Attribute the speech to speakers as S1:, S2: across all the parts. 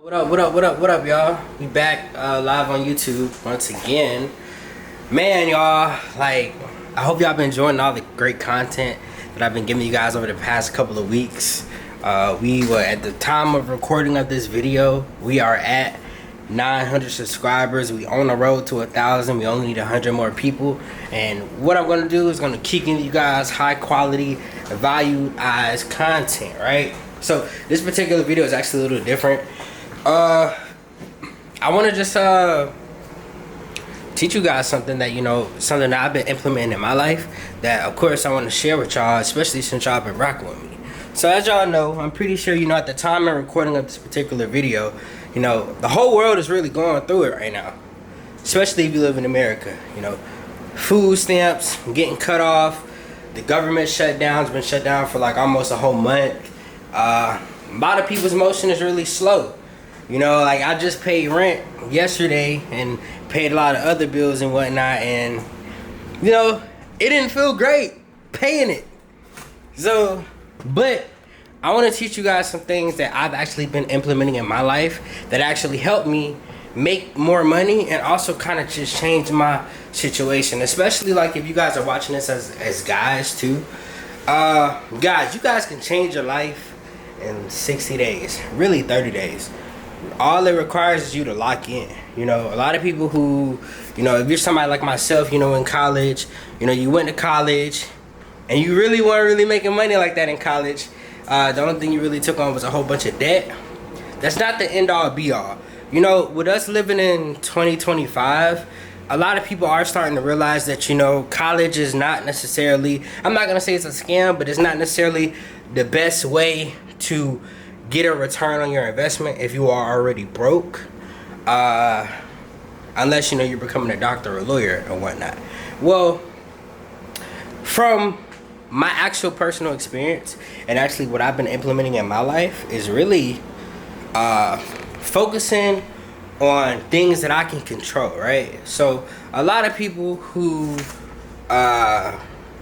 S1: What up, what up, what up, what up, y'all? We back live on YouTube once again. Man, y'all, like, I hope y'all been enjoying all the great content that I've been giving you guys over the past couple of weeks. We were, at the time of recording of this video, we are at 900 subscribers. We on the road to 1,000. We only need 100 more people. And what I'm going to do is going to keep giving you guys high quality, valued-ized content, right? So this particular video is actually a little different. I want to just teach you guys something that, something that I've been implementing in my life that, of course, I want to share with y'all, especially since y'all been rocking with me. So as y'all know, I'm pretty sure at the time of recording of this particular video, the whole world is really going through it right now, especially if you live in America. Food stamps getting cut off, the government shutdown's been shut down for like almost a whole month. A lot of people's motion is really slow. Like I just paid rent yesterday and paid a lot of other bills and whatnot, and it didn't feel great paying it. So, but I want to teach you guys some things that I've actually been implementing in my life that actually helped me make more money and also kind of just change my situation, especially like if you guys are watching this as guys too. Guys, you guys can change your life in 60 days, really 30 days. All it requires is you to lock in. A lot of people who, if you're somebody like myself, in college, you went to college and you really weren't really making money like that in college. The only thing you really took on was a whole bunch of debt. That's not the end all be all. With us living in 2025, a lot of people are starting to realize that, college is not necessarily, I'm not going to say it's a scam, but it's not necessarily the best way to get a return on your investment if you are already broke, unless you're becoming a doctor or a lawyer or whatnot. Well, from my actual personal experience and actually what I've been implementing in my life is really focusing on things that I can control, right? So a lot of people who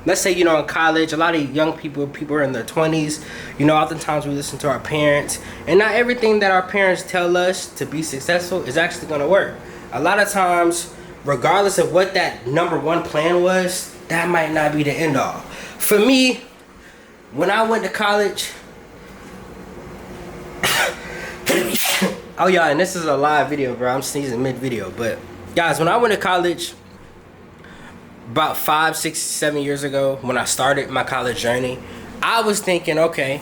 S1: let's say, in college, a lot of young people are in their 20s. Oftentimes we listen to our parents, and not everything that our parents tell us to be successful is actually going to work. A lot of times, regardless of what that number one plan was, that might not be the end all. For me, when I went to college, oh yeah, and this is a live video, bro. I'm sneezing mid-video, but guys, when I went to college, about 5, 6, 7 years ago, when I started my college journey, I was thinking, okay,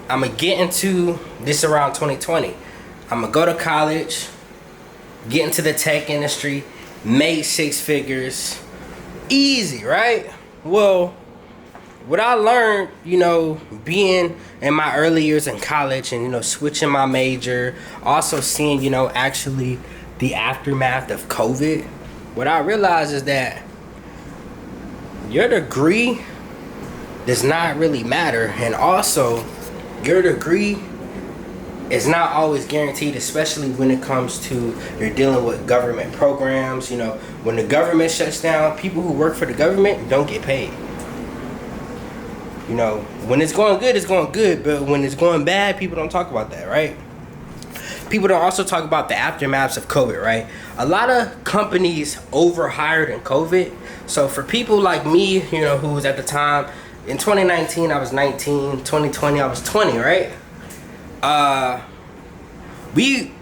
S1: I'm gonna get into this around 2020. I'm gonna go to college, get into the tech industry, make 6 figures, easy, right? Well, what I learned, being in my early years in college and, switching my major, also seeing, actually the aftermath of COVID, what I realized is that your degree does not really matter, and also your degree is not always guaranteed, especially when it comes to you're dealing with government programs. When the government shuts down, people who work for the government don't get paid. When it's going good, it's going good, but when it's going bad, people don't talk about that, right? People don't also talk about the aftermaths of COVID, right? A lot of companies overhired in COVID. So for people like me, who was at the time, in 2019, I was 19, 2020, I was 20, right?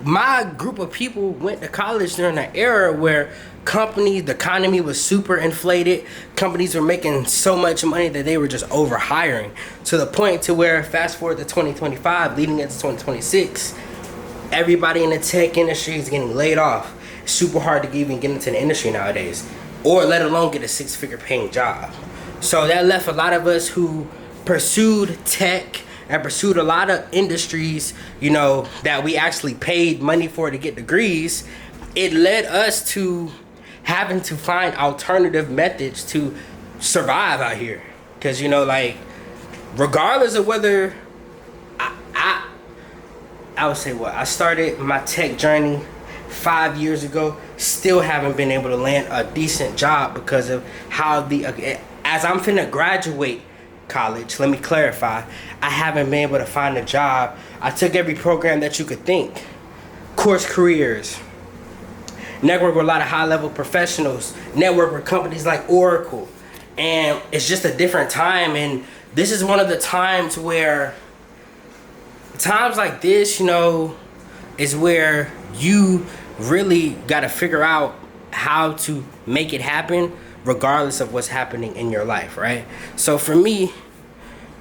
S1: My group of people went to college during an era where the economy was super inflated. Companies were making so much money that they were just overhiring, to the point to where, fast forward to 2025, leading into 2026, everybody in the tech industry is getting laid off. It's super hard to even get into the industry nowadays, or let alone get a 6-figure paying job. So that left a lot of us who pursued tech and pursued a lot of industries, that we actually paid money for to get degrees. It led us to having to find alternative methods to survive out here. Because, regardless of whether I would say I started my tech journey 5 years ago, still haven't been able to land a decent job because of how as I'm finna graduate college, let me clarify, I haven't been able to find a job. I took every program that you could think. course careers, network with a lot of high-level professionals, network with companies like Oracle. And it's just a different time, and this is one of the times where, times like this, you know, is where you really got to figure out how to make it happen regardless of what's happening in your life, right? So for me,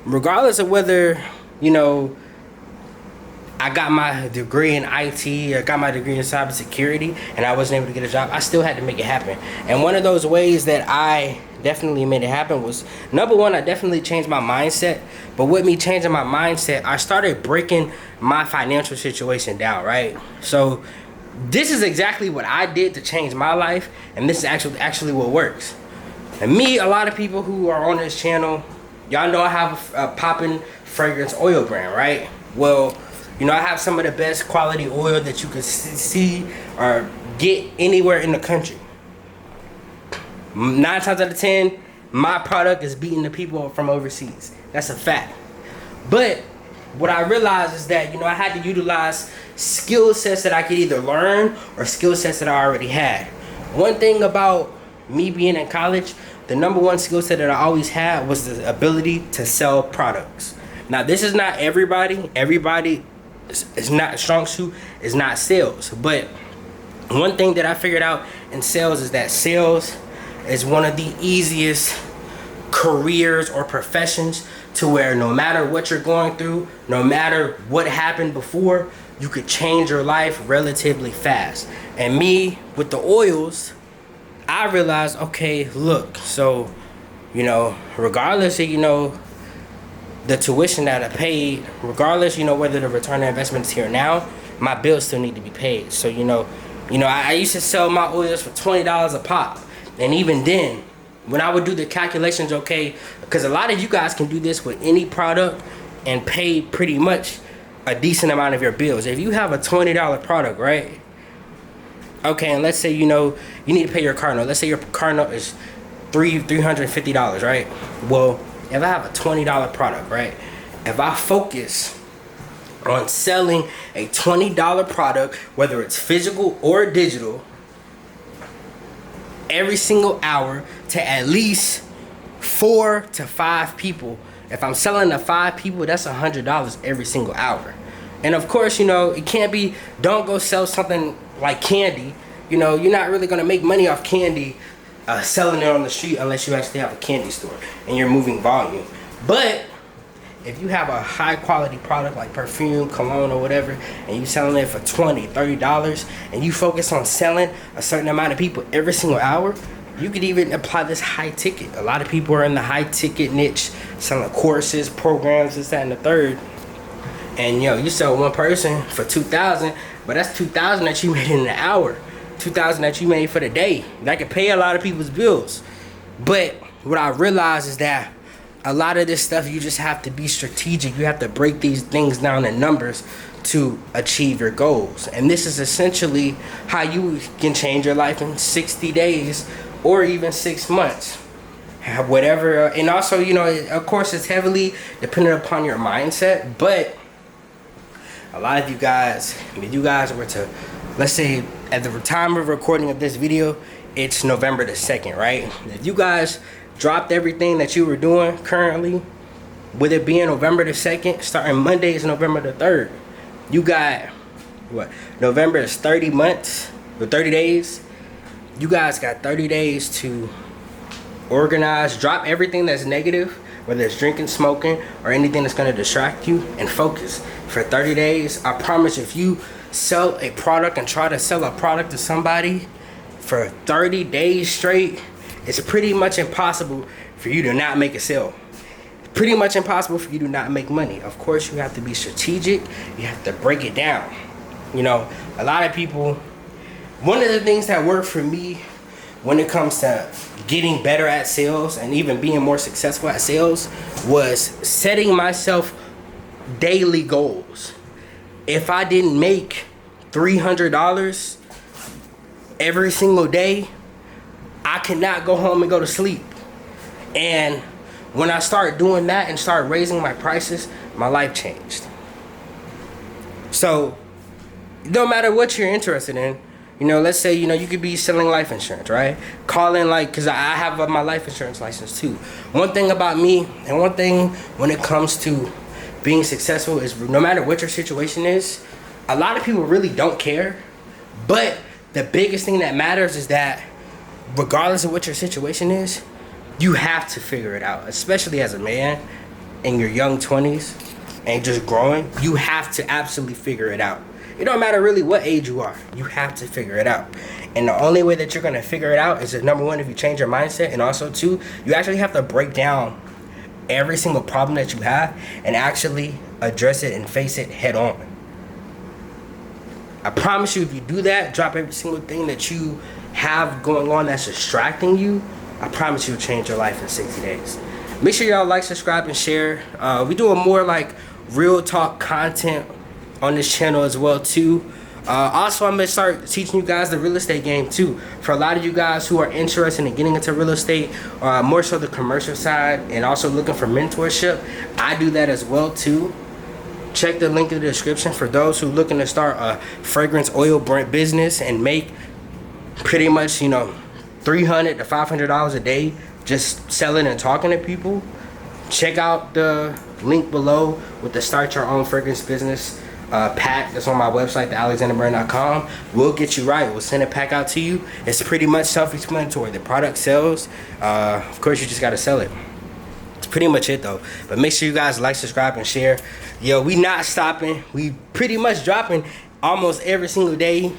S1: regardless of whether, you know, I got my degree in IT, I got my degree in cybersecurity, and I wasn't able to get a job, I still had to make it happen. And one of those ways that I definitely made it happen was, number one, I definitely changed my mindset. But with me changing my mindset, I started breaking my financial situation down, right? So this is exactly what I did to change my life, and this is actually what works. And me, a lot of people who are on this channel, y'all know I have a poppin' fragrance oil brand, right? Well, you know, I have some of the best quality oil that you can see or get anywhere in the country. 9 times out of 10, my product is beating the people from overseas. That's a fact. But what I realized is that, you know, I had to utilize skill sets that I could either learn or skill sets that I already had. One thing about me being in college, the number one skill set that I always had was the ability to sell products. Now, this is not everybody. Everybody is not, strong suit is not sales. But one thing that I figured out in sales is that sales is one of the easiest careers or professions to where no matter what you're going through, no matter what happened before, you could change your life relatively fast. And me, with the oils, I realized, okay, look, so, you know, regardless of, you know, the tuition that I paid, regardless, you know, whether the return on investment is here now, my bills still need to be paid. So, you know, I used to sell my oils for $20 a pop. And even then, when I would do the calculations, okay, because a lot of you guys can do this with any product and pay pretty much a decent amount of your bills. If you have a $20 product, right? Okay, and let's say, you know, you need to pay your car note. Let's say your car note is $350, right? Well, if I have a $20 product, right? If I focus on selling a $20 product, whether it's physical or digital, every single hour to at least 4 to 5 people. If I'm selling to 5 people, that's $100 every single hour. And of course, you know, it can't be, don't go sell something like candy. You know, you're not really gonna make money off candy selling it on the street unless you actually have a candy store and you're moving volume. But if you have a high quality product like perfume, cologne, or whatever, and you selling it for $20, $30, and you focus on selling a certain amount of people every single hour, you could even apply this high ticket. A lot of people are in the high ticket niche, selling courses, programs, this, that, and the third. And, you know, you sell one person for $2,000, but that's $2,000 that you made in an hour. $2,000 that you made for the day. That could pay a lot of people's bills. But what I realized is that a lot of this stuff, you just have to be strategic. You have to break these things down in numbers to achieve your goals. And this is essentially how you can change your life in 60 days or even 6 months. Whatever. And also, you know, of course, it's heavily dependent upon your mindset. But a lot of you guys, if you guys were to, let's say at the time of recording of this video, it's November the 2nd, right? If you guys dropped everything that you were doing currently, with it being November the 2nd, starting Monday is November the 3rd. You got, what, November is 30 months, or 30 days. You guys got 30 days to organize, drop everything that's negative, whether it's drinking, smoking, or anything that's gonna distract you, and focus. For 30 days, I promise if you sell a product and try to sell a product to somebody for 30 days straight, it's pretty much impossible for you to not make a sale. It's pretty much impossible for you to not make money. Of course, you have to be strategic. You have to break it down. You know, a lot of people, one of the things that worked for me when it comes to getting better at sales and even being more successful at sales was setting myself daily goals. If I didn't make $300 every single day, I cannot go home and go to sleep. And when I started doing that and started raising my prices, my life changed. So no matter what you're interested in, you know, let's say, you know, you could be selling life insurance, right? Call in, like, because I have my life insurance license too. One thing about me, and one thing when it comes to being successful, is no matter what your situation is, a lot of people really don't care. But the biggest thing that matters is that regardless of what your situation is, you have to figure it out, especially as a man in your young 20s and just growing. You have to absolutely figure it out. It don't matter really what age you are. You have to figure it out. And the only way that you're going to figure it out is that, number one, if you change your mindset, and also, two, you actually have to break down every single problem that you have and actually address it and face it head on. I promise you, if you do that, drop every single thing that you have going on that's distracting you, I promise you'll change your life in 60 days. Make sure y'all like, subscribe, and share. We doing more like real talk content on this channel as well too. Also, I'm gonna start teaching you guys the real estate game too. For a lot of you guys who are interested in getting into real estate, more so the commercial side, and also looking for mentorship, I do that as well too. Check the link in the description for those who looking to start a fragrance oil brand business and make pretty much, you know, $300 to $500 a day just selling and talking to people. Check out the link below with the Start Your Own Fragrance Business pack that's on my website, thealexanderbrand.com. We'll get you right. We'll send a pack out to you. It's pretty much self-explanatory. The product sells. Of course, you just got to sell it. It's pretty much it though. But make sure you guys like, subscribe, and share. Yo, we not stopping. We pretty much dropping almost every single day.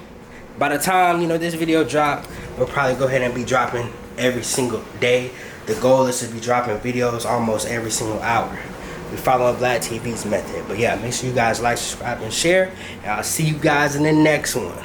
S1: By the time, you know, this video drop, we'll probably go ahead and be dropping every single day. The goal is to be dropping videos almost every single hour. We following Vlad TV's method. But yeah, make sure you guys like, subscribe, and share. And I'll see you guys in the next one.